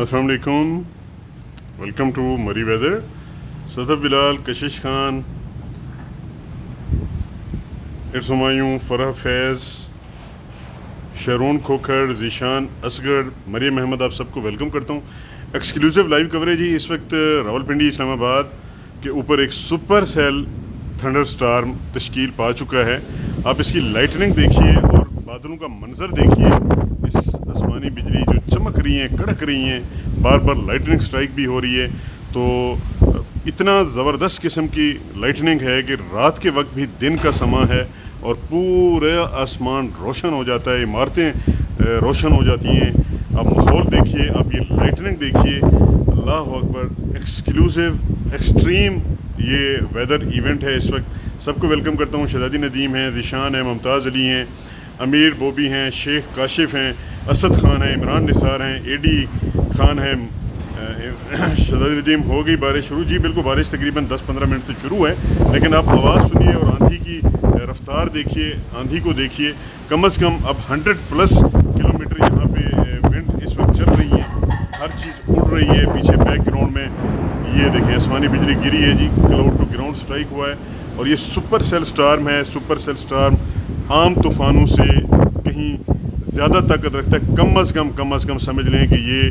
अस्सलाम वालेकुम, welcome to मरी वेदर। सदफ बिलाल, कशिश खान, इर्स हुमायूं, फरह फैज़, शरून खोखर, जीशान असगर, मरियम अहमद, आप सबको वेलकम करता हूँ। एक्सक्लूसिव लाइव कवरेज ही इस वक्त रावलपिंडी इस्लामाबाद के ऊपर एक सुपर सेल थंडर स्टार्म तश्कील पा चुका है। आप इसकी लाइटनिंग देखिए और बादलों का मंजर देखिए। इस आसमानी बिजली जो चमक रही हैं, कड़क रही हैं, बार बार लाइटनिंग स्ट्राइक भी हो रही है। तो इतना ज़बरदस्त किस्म की लाइटनिंग है कि रात के वक्त भी दिन का समा है और पूरा आसमान रोशन हो जाता है, इमारतें रोशन हो जाती हैं। आप माहौल देखिए, आप ये लाइटनिंग देखिए, अल्लाह अकबर। एक्सक्लूसिव एक्सट्रीम ये वेदर इवेंट है इस वक्त। सबको वेलकम करता हूँ। शहजादी नदीम हैं, ज़ीशान है, मुमताज़ अली हैं, अमीर बोबी हैं, शेख काशिफ हैं, असद खान हैं, इमरान निसार हैं, एडी खान हैं। शहजादी नदीम हो गई बारिश शुरू? जी बिल्कुल, बारिश तकरीबन 10-15 मिनट से शुरू है, लेकिन आप आवाज़ सुनिए और आंधी की रफ्तार देखिए, आंधी को देखिए। कम अज़ कम अब 100+ किलोमीटर यहाँ पे विंड इस वक्त चल रही है, हर चीज़ उड़ रही है। पीछे बैकग्राउंड में ये देखें, आसमानी बिजली गिरी है जी, क्लाउड टू ग्राउंड स्ट्राइक हुआ है। और ये सुपर सेल स्टार्म है। सुपर सेल स्टार्म आम तूफ़ानों से कहीं ज़्यादा ताकत रखता है। कम अज़ कम समझ लें कि ये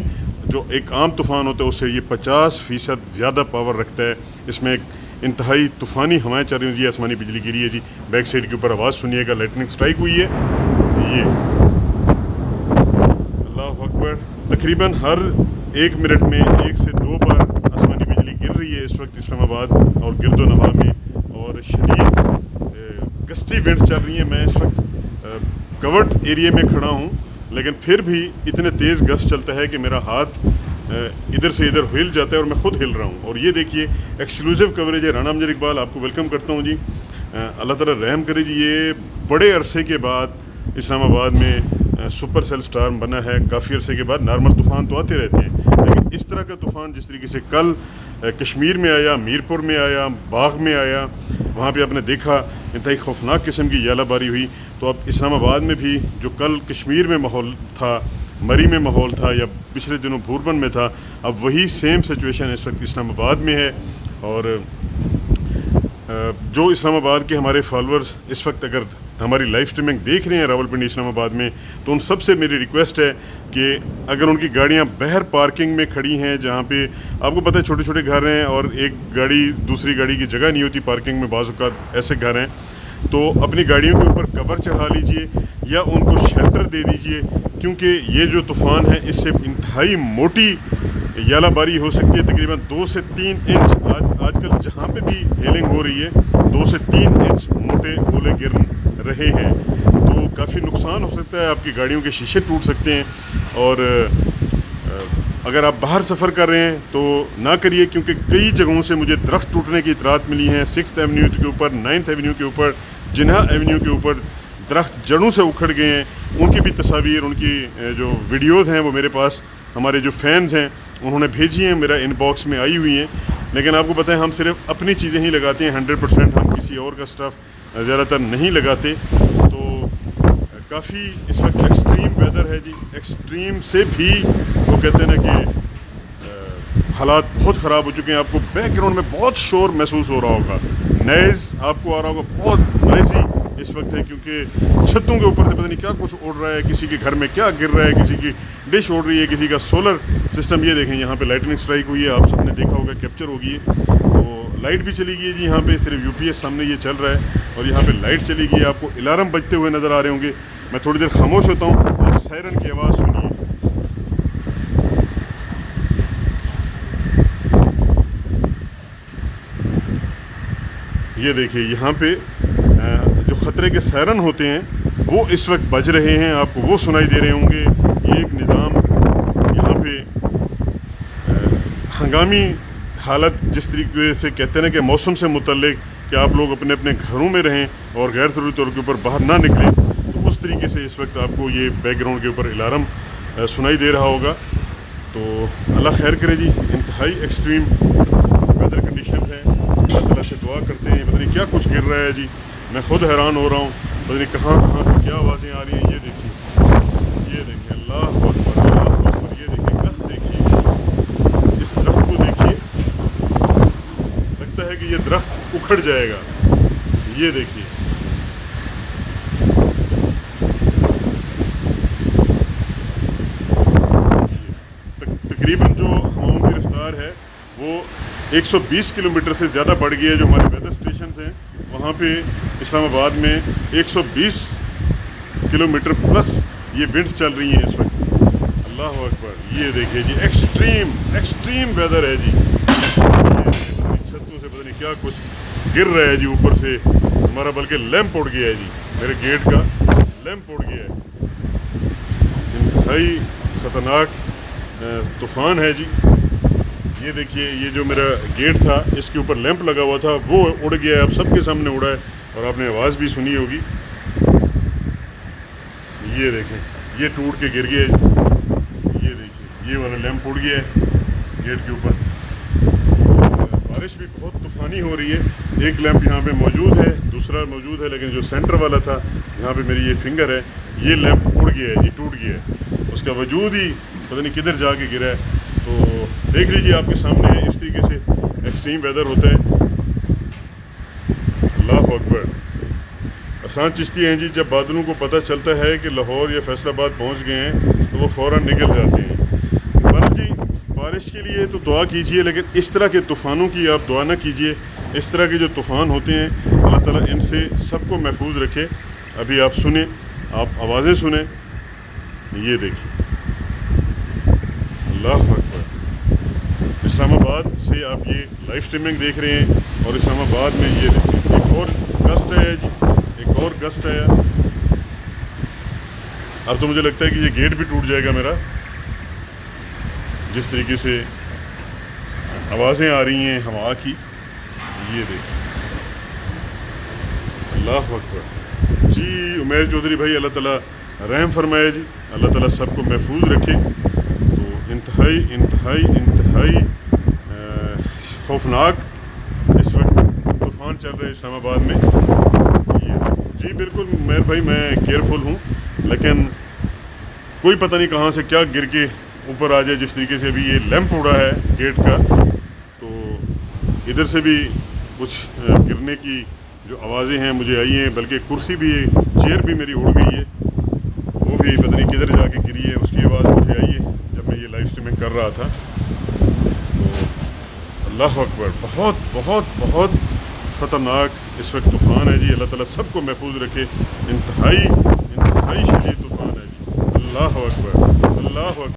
जो एक आम तूफ़ान होता है उससे ये 50% ज़्यादा पावर रखता है। इसमें एक इंतहाई तूफ़ानी हवाएं चल रही हैं जी, आसमानी बिजली गिरी है जी। बैक साइड के ऊपर आवाज़ सुनिएगा, लाइटनिंग स्ट्राइक हुई है ये। अल्लाह अकबर। तकरीबन हर 1 मिनट में 1 से 2 बार आसमानी बिजली गिर रही है इस वक्त इस्लामाबाद और गिरदो नवाह में, और शदीद गस्टी विंड्स चल रही हैं। मैं इस वक्त कवर्ड एरिया में खड़ा हूँ, लेकिन फिर भी इतने तेज़ गस्ट चलता है कि मेरा हाथ इधर से इधर हिल जाता है और मैं ख़ुद हिल रहा हूँ। और ये देखिए, एक्सक्लूसिव कवरेज है। राना अमजद इकबाल, आपको वेलकम करता हूँ जी। अल्लाह ताला रहम करे जी। ये बड़े अरसे के बाद इस्लामाबाद में सुपर सेल स्टार्म बना है। काफ़ी अरसे के बाद। नॉर्मल तूफ़ान तो आते रहते हैं, लेकिन इस तरह का तूफ़ान जिस तरीके से कल कश्मीर में आया, मीरपुर में आया, बाग में आया, वहाँ पे आपने देखा इंतहाई खौफनाक किस्म की यालाबारी हुई। तो अब इस्लामाबाद में भी जो कल कश्मीर में माहौल था, मरी में माहौल था, या पिछले दिनों भूरबन में था, अब वही सेम सिचुएशन इस वक्त इस्लामाबाद में है। और जो इस्लामाबाद के हमारे फॉलोअर्स इस वक्त अगर हमारी लाइव स्ट्रीमिंग देख रहे हैं रावलपिंडी इस्लामाबाद में, तो उन सब से मेरी रिक्वेस्ट है कि अगर उनकी गाड़ियां बाहर पार्किंग में खड़ी हैं, जहां पे आपको पता है छोटे छोटे घर हैं और एक गाड़ी दूसरी गाड़ी की जगह नहीं होती पार्किंग में, बाज़ औक़ात ऐसे घर हैं, तो अपनी गाड़ियों के ऊपर कवर चढ़ा लीजिए या उनको शेल्टर दे दीजिए, क्योंकि ये जो तूफ़ान है इससे इंतहाई मोटी यालाबारी हो सकती है। तकरीबन 2 से 3 इंच आजकल जहाँ पे भी हेलिंग हो रही है, 2 से 3 इंच मोटे ओले गिर रहे हैं। तो काफ़ी नुकसान हो सकता है, आपकी गाड़ियों के शीशे टूट सकते हैं। और अगर आप बाहर सफ़र कर रहे हैं तो ना करिए, क्योंकि कई जगहों से मुझे दरख्त टूटने की इतरात मिली है। 6th एवेन्यू के ऊपर, 9th एवेन्यू के ऊपर, जिन्हा एवेन्यू के ऊपर दरख्त जड़ों से उखड़ गए हैं। उनकी भी तस्वीर, उनकी जो वीडियोज़ हैं वो मेरे पास हमारे जो फैंस हैं उन्होंने भेजी हैं, मेरा इनबॉक्स में आई हुई हैं। लेकिन आपको पता है हम सिर्फ अपनी चीज़ें ही लगाते हैं 100%, हम किसी और का स्टफ़ ज़्यादातर नहीं लगाते। तो काफ़ी इस वक्त एक्सट्रीम वेदर है जी। एक्सट्रीम से भी वो कहते हैं ना कि हालात बहुत ख़राब हो चुके हैं। आपको बैकग्राउंड में बहुत शोर महसूस हो रहा होगा, नॉइज़ आपको आ रहा होगा, बहुत नॉइज़ी इस वक्त है, क्योंकि छतों के ऊपर से पता नहीं क्या कुछ उड़ रहा है, किसी के घर में क्या गिर रहा है, किसी की डिश उड़ रही है, किसी का सोलर सिस्टम। ये देखें, यहाँ पे लाइटनिंग स्ट्राइक हुई है, आप सबने देखा होगा, कैप्चर होगी। तो लाइट भी चली गई है जी, यहाँ पे सिर्फ यूपीएस सामने ये चल रहा है और यहाँ पे लाइट चली गई है। आपको अलार्म बजते हुए नज़र आ रहे होंगे। मैं थोड़ी देर खामोश होता हूँ, आप सायरन की आवाज़ सुनिए। ये देखिए, यहाँ पे जो ख़तरे के सायरन होते हैं वो इस वक्त बज रहे हैं, आपको वो सुनाई दे रहे होंगे। ये एक निज़ाम यहाँ पे हंगामी हालत, जिस तरीके से कहते हैं ना कि मौसम से मुतल्लिक कि आप लोग अपने अपने घरों में रहें और गैर ज़रूरी तौर के ऊपर बाहर ना निकलें, तो उस तरीके से इस वक्त आपको ये बैकग्राउंड के ऊपर अलार्म सुनाई दे रहा होगा। तो अल्लाह खैर करे जी। इंतहाई एक्सट्रीम वेदर कंडीशन है। अल्लाह ताला से दुआ करते हैं। पता नहीं क्या कुछ गिर रहा है जी, मैं खुद हैरान हो रहा हूँ, पता नहीं कहाँ कहाँ से क्या आवाज़ें आ रही हैं। ये देखिए, अल्लाह अकबर, ये देखिए, गस्त देखिए। یہ درخت اکھڑ جائے گا. یہ دیکھیے تقریباً جو ہواؤں کی رفتار ہے وہ 120 کلومیٹر سے زیادہ بڑھ گئی ہے. جو ہمارے ویدر اسٹیشنز ہیں وہاں پہ اسلام آباد میں 120 کلومیٹر پلس یہ ونڈس چل رہی ہیں اس وقت. اللہ اکبر. یہ دیکھیے جی ایکسٹریم ویدر ہے جی. چھتوں سے پتہ نہیں کیا کچھ گر رہا ہے جی اوپر سے. ہمارا بلکہ لیمپ اڑ گیا ہے جی. میرے گیٹ کا لیمپ اڑ گیا ہے. انتہائی خطرناک طوفان ہے جی. یہ دیکھیے یہ جو میرا گیٹ تھا اس کے اوپر لیمپ لگا ہوا تھا وہ اڑ گیا ہے. اب سب کے سامنے اڑا ہے اور آپ نے آواز بھی سنی ہوگی. یہ دیکھیں یہ ٹوٹ کے گر گیا ہے. یہ دیکھیے یہ والا لیمپ اڑ گیا ہے گیٹ کے اوپر. بارش بھی بہت طوفانی ہو رہی ہے. ایک لیمپ یہاں پہ موجود ہے دوسرا موجود ہے لیکن جو سینٹر والا تھا یہاں پہ میری یہ فنگر ہے یہ لیمپ اڑ گیا ہے جی. ٹوٹ گیا ہے. اس کا وجود ہی پتہ نہیں کدھر جا کے گرا ہے. تو دیکھ لیجیے آپ کے سامنے اس طریقے سے ایکسٹریم ویدر ہوتا ہے. اللہ اکبر. آسان چشتی ہیں جی جب بادلوں کو پتہ چلتا ہے کہ لاہور یا فیصل آباد پہنچ گئے ہیں تو وہ فوراً نکل جاتے ہیں. بلکہ جی بارش کے لیے تو دعا کیجئے لیکن اس طرح کے طوفانوں کی آپ دعا نہ کیجئے. اس طرح کے جو طوفان ہوتے ہیں اللہ تعالیٰ ان سے سب کو محفوظ رکھے. ابھی آپ سنیں آپ آوازیں سنیں. یہ دیکھیں اللہ اکبر. اسلام آباد سے آپ یہ لائیو اسٹریمنگ دیکھ رہے ہیں اور اسلام آباد میں یہ دیکھیں ایک اور گسٹ آیا جی. ایک اور گسٹ آیا. اب تو مجھے لگتا ہے کہ یہ گیٹ بھی ٹوٹ جائے گا میرا. جس طریقے سے آوازیں آ رہی ہیں ہوا کی. یہ دیکھیں اللہ اکبر. جی عمیر چودھری بھائی اللہ تعالیٰ رحم فرمائے جی. اللہ تعالیٰ سب کو محفوظ رکھے. تو انتہائی خوفناک اس وقت طوفان چل رہے ہیں اسلام آباد میں. جی بالکل عمیر بھائی میں کیئرفل ہوں لیکن کوئی پتہ نہیں کہاں سے کیا گر کے اوپر آ جائے. جس طریقے سے ابھی یہ لیمپ اڑا ہے گیٹ کا تو ادھر سے بھی کچھ گرنے کی جو آوازیں ہیں مجھے آئی ہیں. بلکہ کرسی بھی چیئر بھی میری اڑ گئی ہے. وہ بھی پتہ نہیں کدھر جا کے گری ہے. اس کی آواز مجھے آئی ہے جب میں یہ لائیو اسٹریمنگ کر رہا تھا. تو اللہ اکبر. بہت خطرناک اس وقت طوفان ہے جی. اللہ تعالیٰ سب کو محفوظ رکھے. انتہائی شدید طوفان ہے جی. اللہ اکبر. اللہ اکبر.